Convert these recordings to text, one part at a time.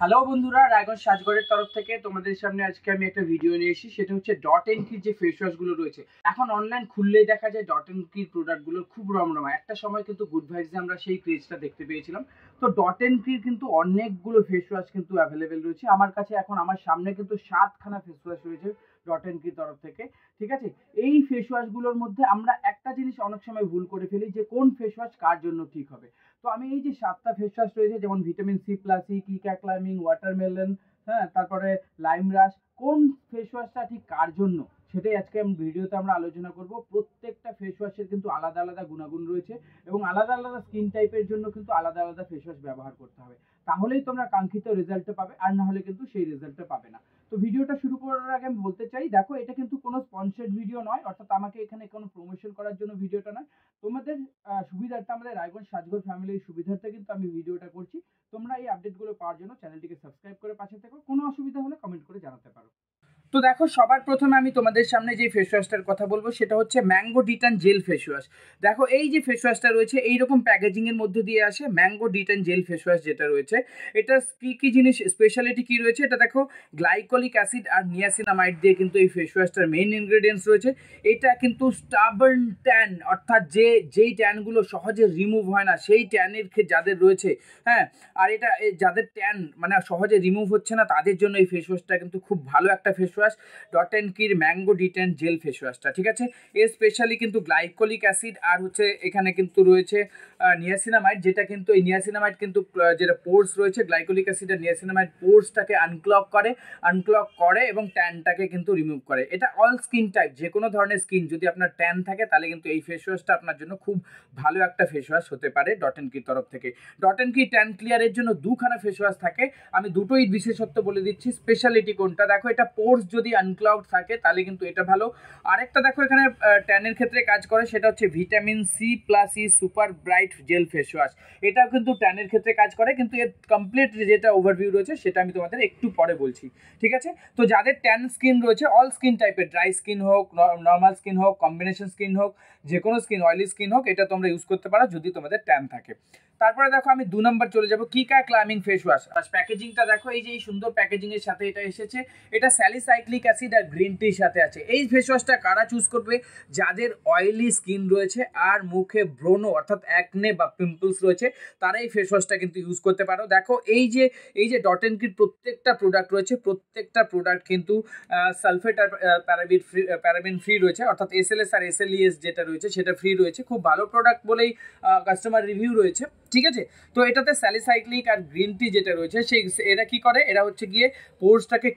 Hello বন্ধুরা, রায়গঞ্জ সাজগরের তরফ থেকে তোমাদের সামনে আজকে আমি একটা ভিডিও নিয়ে এসেছি। সেটা হচ্ছে ডট এন্ড কির যে ফেস ওয়াশগুলো রয়েছে, এখন অনলাইন খুললেই দেখা যায় ডট এন্ড কির প্রোডাক্টগুলোর খুব রমরমা। একটা সময় কিন্তু গুড ভাইবসে আমরা সেই ক্রেজটা দেখতে পেয়েছিলাম। তো ডট এন্ড কির কিন্তু অনেকগুলো ফেস ওয়াশ কিন্তু অ্যাভেলেবেল রয়েছে আমার কাছে। এখন আমার সামনে কিন্তু 7খানা ফেস ওয়াশ রয়েছে ডট এন্ড কির তরফ থেকে। ঠিক আছে, এই ফেস ওয়াশগুলোর মধ্যে আমরা একটা জিনিস অনেক সময় ভুল করে ফেলি, যে কোন ফেস ওয়াশ কার জন্য ঠিক হবে। তো আমি এই যে 7টা ফেস ওয়াশ রয়েছে, যেমন ভিটামিন সি প্লাস ই, কিকা ক্লাইমিং, ওয়াটারমেলন, হ্যাঁ, তারপরে লাইম রাশ, কোন ফেস ওয়াশটা ঠিক কার জন্য সেটাই আজকে আমি ভিডিওতে আমরা আলোচনা করব। প্রত্যেকটা ফেস ওয়াশের কিন্তু আলাদা আলাদা গুণাগুণ রয়েছে এবং আলাদা আলাদা স্কিন টাইপের জন্য কিন্তু আলাদা আলাদা ফেস ওয়াশ ব্যবহার করতে হবে। তাহলেই তোমরা কাঙ্ক্ষিত রেজাল্টটা পাবে, আর না হলে কিন্তু সেই রেজাল্টটা পাবে না। তো ভিডিওটা শুরু করার আগে আমি বলতে চাই, দেখো এটা কিন্তু কোনো স্পন্সর্ড ভিডিও নয়, অর্থাৎ আমাকে এখানে কোনো প্রমোশন করার জন্য ভিডিওটা নয়। তোমাদের সুবিধার্থে, আমাদের রায়গঞ্জ সাজগর ফ্যামিলির সুবিধার্থে কিন্তু আমি ভিডিওটা করছি। তোমরা এই আপডেটগুলো পাওয়ার জন্য চ্যানেলটিকে সাবস্ক্রাইব করে পাশে থেকো। কোনো অসুবিধা হলে কমেন্ট করে জানাতে পারো। তো দেখো, সবার প্রথমে আমি তোমাদের সামনে যে ফেস ওয়াশটার কথা বলবো সেটা হচ্ছে ম্যাঙ্গো ডিটান জেল ফেস ওয়াশ। দেখো, এই যে ফেস ওয়াশটা রয়েছে এইরকম প্যাকেজিং এর মধ্যে দিয়ে আসে ম্যাঙ্গো ডিটান জেল ফেস ওয়াশ যেটা রয়েছে। এটা কি কি জিনিস স্পেশালিটি কি রয়েছে, এটা দেখো, গ্লাইকোলিক অ্যাসিড আর নিয়াসিনামাইড দিয়ে কিন্তু এই ফেস ওয়াশটার মেইন ইনগ্রেডিয়েন্টস রয়েছে। এটা কিন্তু স্টাবার্ন ট্যান, অর্থাৎ যেই ট্যানগুলো সহজে রিমুভ হয় না, সেই ট্যানের যাদের রয়েছে, হ্যাঁ, আর এটা যাদের ট্যান মানে সহজে রিমুভ হচ্ছে না, তাদের জন্য এই ফেস ওয়াশটা কিন্তু খুব ভালো একটা face wash, Dot and Key mango detan gel face ওয়াশটা। ঠিক আছে, এর স্পেশালি কিন্তু গ্লাইকোলিক অ্যাসিড আর হচ্ছে এখানে কিন্তু রয়েছে নিয়াসিনামাইড, যেটা কিন্তু এই নিয়াসিনামাইড কিন্তু যেটা পোর্স রয়েছে, গ্লাইকোলিক অ্যাসিড আর নিয়াসিনামাইড পোর্সটাকে আনক্লগ করে এবং ট্যানটাকে কিন্তু রিমুভ করে। এটা অল স্কিন টাইপ, যে কোনো ধরনের স্কিন যদি আপনার ট্যান থাকে তাহলে কিন্তু এই ফেস ওয়াশটা আপনার জন্য খুব ভালো একটা ফেস ওয়াশ হতে পারে ডট অ্যান্ড কির তরফ থেকে। ডট অ্যান্ড কি ট্যান ক্লিয়ারের জন্য দুখানা ফেস ওয়াশ থাকে, আমি দুটোই বিশেষত্ব বলে দিচ্ছি। স্পেশালিটি কোনটা, দেখো, এটা পোর্স যদি আনক্লাউড থাকে তাহলে কিন্তু এটা ভালো। আরেকটা দেখো এখানে ট্যানের ক্ষেত্রে কাজ করে, সেটা হচ্ছে vitamin C plus E super bright gel face wash. এটাও কিন্তু ট্যানের ক্ষেত্রে কাজ করে, কিন্তু এর কমপ্লিট যেটা ওভারভিউ রয়েছে সেটা আমি তোমাদের একটু পরে বলছি। ঠিক আছে, তো যাদের ট্যান স্কিন রয়েছে, অল স্কিন টাইপের, ড্রাই স্কিন হোক, নর্মাল স্কিন হোক, কম্বিনেশন স্কিন হোক, যে কোনো স্কিন, অয়েলি স্কিন হোক, এটা তোমরা ইউজ করতে পারো যদি তোমাদের ট্যান থাকে। তারপরে দেখো আমি 2 নম্বর চলে যাবো, কিকা ক্লাইমিং ফেস ওয়াশ। প্যাকেজিংটা দেখো, এই যে এই সুন্দর প্যাকেজিং এর সাথে এটা এসেছে। এটা স্যালিসাইক্লিক অ্যাসিড আর গ্রিন টির সাথে আছে। এই ফেস ওয়াশটা কারা চুজ করবে, যাদের অয়েলি স্কিন রয়েছে আর মুখে ব্রণ অর্থাৎ অ্যাকনে বা পিম্পলস রয়েছে, তারা এই ফেস ওয়াশটা কিন্তু ইউজ করতে পারো। দেখো, এই যে ডট অ্যান্ড কির প্রত্যেকটা প্রোডাক্ট রয়েছে, প্রত্যেকটা প্রোডাক্ট কিন্তু সালফেট আর প্যারাবিন ফ্রি রয়েছে, অর্থাৎ এসএলএস আর এসএলইএস যেটা রয়েছে সেটা ফ্রি রয়েছে। খুব ভালো প্রোডাক্ট বলেই কাস্টমার রিভিউ রয়েছে। ঠিক আছে, তো এটাতে স্যালিসাইক্লিক আর গ্রিন টি যেটা রয়েছে সেই এরা কি করে, এরা হচ্ছে গিয়ে পোর্সটাকে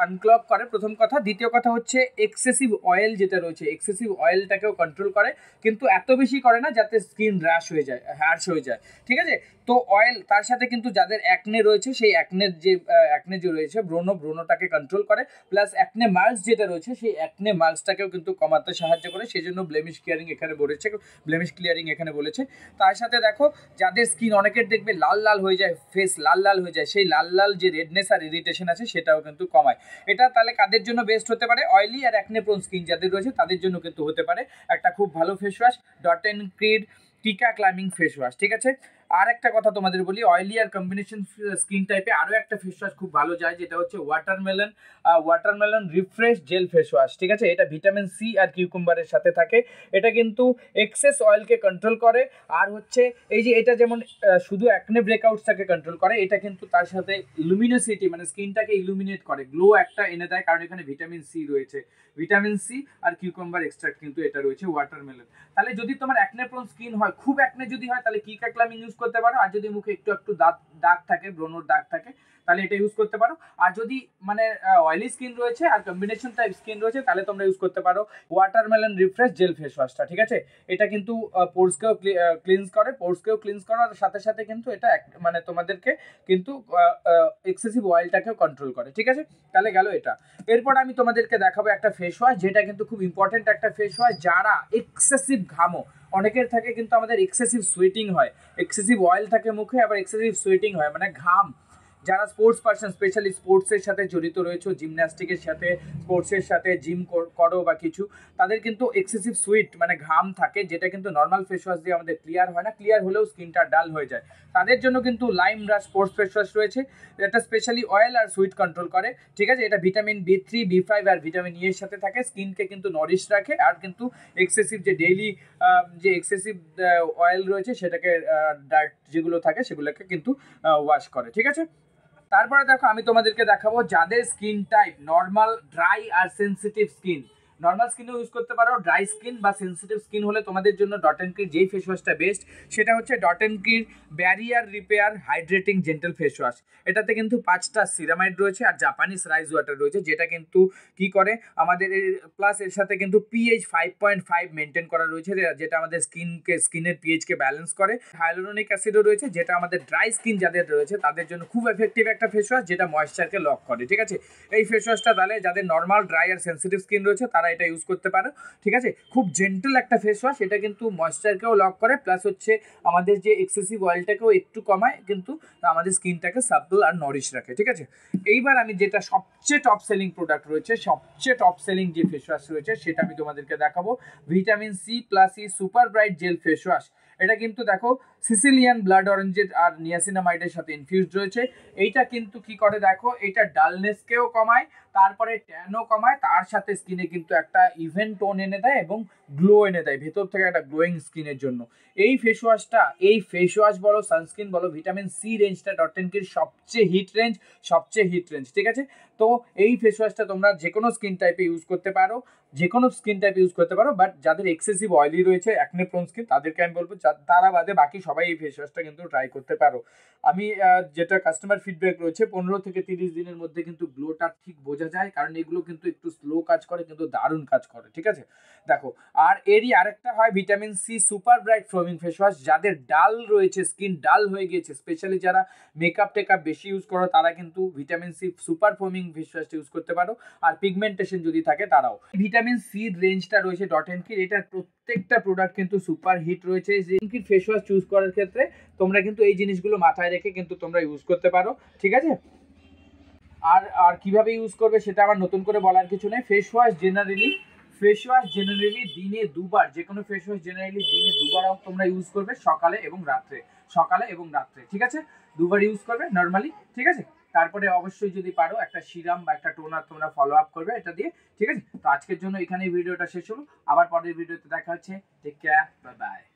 আনক্লগ করে, প্রথম কথা। দ্বিতীয় কথা হচ্ছে এক্সেসিভ অয়েল যেটা রয়েছে, এক্সেসিভ অয়েলটাকেও কন্ট্রোল করে, কিন্তু এত বেশি করে না যাতে স্কিন হ্যার্শ হয়ে যায়। ঠিক আছে, তো অয়েল তার সাথে কিন্তু যাদের অ্যাকনে রয়েছে সেই অ্যাকনে যে রয়েছে, ব্রণটাকে কন্ট্রোল করে, প্লাস অ্যাকনে মার্কস যেটা রয়েছে সেই অ্যাকনে মার্কসটাকেও কিন্তু কমাতে সাহায্য করে, সেই জন্য ব্লেমিশ ক্লিয়ারিং এখানে বলেছে। তার সাথে দেখো, যাদের স্কিন অনেকের দেখবে লাল লাল হয়ে যায়, ফেস লাল লাল হয়ে যায়, সেই লাল লাল যে রেডনেস আর ইরিটেশন আছে সেটাও কিন্তু কমায়। এটা তাহলে কাদের জন্য বেস্ট হতে পারে, অয়েলি আর অ্যাকনে প্রোন স্কিন যাদের রয়েছে তাদের জন্য কিন্তু হতে পারে একটা খুব ভালো face wash, Dot and Key Cica calming face wash. ঠিক আছে, আর একটা কথা তোমাদের বলি, অয়েলি আর কম্বিনেশন স্কিন টাইপে আরও একটা ফেস ওয়াশ খুব ভালো যায়, যেটা হচ্ছে watermelon refresh jail face wash. ঠিক আছে, এটা ভিটামিন সি আর কিউকুম্বারের সাথে থাকে। এটা কিন্তু এক্সেস অয়েলকে কন্ট্রোল করে, আর হচ্ছে এই যে এটা যেমন শুধু অ্যাকনে ব্রেকআউটসটাকে কন্ট্রোল করে, এটা কিন্তু তার সাথে লুমিনোসিটি মানে স্কিনটাকে ইলুমিনেট করে, গ্লো একটা এনে দেয়, কারণ এখানে ভিটামিন সি রয়েছে। ভিটামিন সি আর কিউকাম্বার এক্সট্রাক্ট কিন্তু এটা রয়েছে ওয়াটারমেলন। তাহলে যদি তোমার অ্যাকনে প্রোন স্কিন হয়, খুব অ্যাকনে যদি হয়, তাহলে কিকা ক্লাইমিং ইউজ করতে পারো। আর যদি মুখে একটু একটু দাগ থাকে, ব্রণর দাগ থাকে, তাহলে এটা ইউজ করতে পারো। আর যদি মানে অয়েলি স্কিন রয়েছে আর কম্বিনেশন টাইপ স্কিন রয়েছে, তাহলে তোমরা ইউজ করতে পারো ওয়াটারমেলন রিফ্রেশ জেল ফেস ওয়াশটা। ঠিক আছে, এটা কিন্তু পোর্সকেও ক্লিনস করার সাথে সাথে কিন্তু এটা মানে তোমাদেরকে কিন্তু এক্সেসিভ অয়েলটাকেও কন্ট্রোল করে। ঠিক আছে, তাহলে গেল এটা। এরপর আমি তোমাদেরকে দেখাবো একটা ফেস ওয়াশ, যেটা কিন্তু খুব ইম্পর্টেন্ট একটা ফেস ওয়াশ, যারা এক্সেসিভ ঘামো, অনেকের থাকে কিন্তু আমাদের এক্সেসিভ সুয়েটিং হয়, এক্সেসিভ অয়েল থাকে মুখে, আবার এক্সেসিভ সুয়েটিং হয়, মানে ঘাম যারা স্পোর্টস পার্সন, স্পেশালি স্পোর্টসের সাথে জড়িত রয়েছে, জিমন্যাস্টিকের সাথে, স্পোর্টসের সাথে, জিম করো বা কিছু, তাদের কিন্তু এক্সেসিভ সুইট মানে ঘাম থাকে, যেটা কিন্তু নর্মাল ফেস ওয়াশ দিয়ে আমাদের ক্লিয়ার হয় না, ক্লিয়ার হলেও স্কিনটা ডাল হয়ে যায়। তাদের জন্য কিন্তু লাইম রাশ স্পোর্টস ফেস ওয়াশ রয়েছে, এটা স্পেশালি অয়েল আর সুইট কন্ট্রোল করে, ঠিক আছে। এটা ভিটামিন B3, B5 আর ভিটামিন ই এর সাথে থাকে, স্কিনকে কিন্তু নরিশ রাখে, আর কিন্তু এক্সেসিভ যে ডেইলি যে এক্সেসিভ অয়েল রয়েছে সেটাকে ডার্ট যেগুলো থাকে সেগুলোকে কিন্তু ওয়াশ করে, ঠিক আছে। তারপরে দেখো আমি তোমাদেরকে দেখাবো যাদের স্কিন টাইপ নর্মাল, ড্রাই আর সেনসিটিভ স্কিন। নর্মাল স্কিনও ইউজ করতে পারো, ড্রাই স্কিন বা সেনসিটিভ স্কিন হলে তোমাদের জন্য ডট অ্যান্ড কির যেই ফেস ওয়াশটা বেস্ট সেটা হচ্ছে dot and key barrier repair hydrating gentle face wash. এটাতে কিন্তু 5টা সিরামাইড রয়েছে আর জাপানিজ রাইস ওয়াটার রয়েছে, যেটা কিন্তু কি করে আমাদের, প্লাস এর সাথে কিন্তু পিএইচ 5.5 মেনটেন করা রয়েছে, যেটা আমাদের স্কিনের পিএইচকে ব্যালেন্স করে। হাইলুরোনিক অ্যাসিডও রয়েছে, যেটা আমাদের ড্রাই স্কিন যাদের রয়েছে তাদের জন্য খুব এফেক্টিভ একটা ফেস ওয়াশ, যেটা ময়েশ্চারকে লক করে, ঠিক আছে। এই ফেস ওয়াশটা তাহলে যাদের নর্মাল, ড্রাই আর সেনসিটিভ স্কিন রয়েছে তারা এটা ইউজ করতে পারো, ঠিক আছে। খুব জেন্টল একটা ফেস ওয়াশ, এটা কিন্তু ময়েশ্চারকেও লক করে, প্লাস হচ্ছে আমাদের যে এক্সেসিভ অয়েলটাকেও একটু কমায়, কিন্তু আমাদের স্কিনটাকে সাপল আর নরিশ রাখে, ঠিক আছে। এইবার আমি যেটা সবচেয়ে টপ সেলিং প্রোডাক্ট রয়েছে, সবচেয়ে টপ সেলিং যে ফেস ওয়াশ রয়েছে সেটা আমি তোমাদেরকে দেখাবো, vitamin C+E super bright gel face wash. এটা কিন্তু দেখো সিসিলিয়ান ব্লাড অরেঞ্জের আর নিয়াসিনামাইডের সাথে ইনফিউজড রয়েছে। এইটা কিন্তু কি করে দেখো, এটা ডালনেসকেও কমায়, তারপরে ট্যানও কমায়, তার সাথে স্কিনে কিন্তু একটা ইভেন টোন এনে দেয় এবং গ্লো এনে দেয় ভেতর থেকে, একটা গ্লোয়িং স্কিনের জন্য। এই ফেস ওয়াশটা, এই ফেস ওয়াশ বলো, সানস্ক্রিন বলো, ভিটামিন সি রেঞ্জটা ডট অ্যান্ড কির সবচেয়ে হিট রেঞ্জ, সবচেয়ে হিট রেঞ্জ, ঠিক আছে। তো এই ফেস ওয়াশটা তোমরা যে কোনো স্কিন টাইপে ইউজ করতে পারো, যে কোনো স্কিন টাইপ ইউজ করতে পারো, বাট যাদের এক্সেসিভ অয়েলি রয়েছে, অ্যাকনে প্রোন স্কিন, তাদেরকে আমি বলবো তারা বাদে বাকি সবাই এই ফেস ওয়াশটা কিন্তু ট্রাই করতে পারো। আমি যেটা কাস্টমার ফিডব্যাক রয়েছে, 15 থেকে 30 দিনের মধ্যে কিন্তু গ্লোটা ঠিক বোঝা যায়, কারণ এগুলো কিন্তু একটু স্লো কাজ করে কিন্তু দারুণ কাজ করে, ঠিক আছে। দেখো, আর এরই আরেকটা হয় vitamin C super bright foaming face wash, যাদের ডাল রয়েছে, স্কিন ডাল হয়ে গিয়েছে, স্পেশালি যারা মেকআপ টেকআপ বেশি ইউজ করো তারা কিন্তু vitamin C super foaming face ওয়াশটা ইউজ করতে পারো, আর পিগমেন্টেশন যদি থাকে তারাও। ভিটামিন সি রেঞ্জটা রয়েছে ডট অ্যান্ড কির, এটার প্রত্যেকটা প্রোডাক্ট কিন্তু সুপার হিট রয়েছে। যে ফেস ওয়াশ চুজ করার ক্ষেত্রে তোমরা কিন্তু এই জিনিসগুলো মাথায় রেখে কিন্তু তোমরা ইউজ করতে পারো, ঠিক আছে। আর আর কিভাবে ইউজ করবে সেটা আমার নতুন করে বলার কিছু নেই। ফেস ওয়াশ জেনারেলি দিনে দুবার, যে কোনো ফেস ওয়াশ জেনারেলি দিনে দুবার তোমরা ইউজ করবে, সকালে এবং রাত্রে, ঠিক আছে। দুবার ইউজ করবে নর্মালি, ঠিক আছে। তারপরে অবশ্যই যদি পারো একটা সিরাম বা একটা টোনার তোমরা ফলো আপ করবে এটা দিয়ে, ঠিক আছে। তো আজকের জন্য এখানেই ভিডিওটা শেষ হলো, আবার পরের ভিডিওতে দেখা হচ্ছে। Take care, bye by.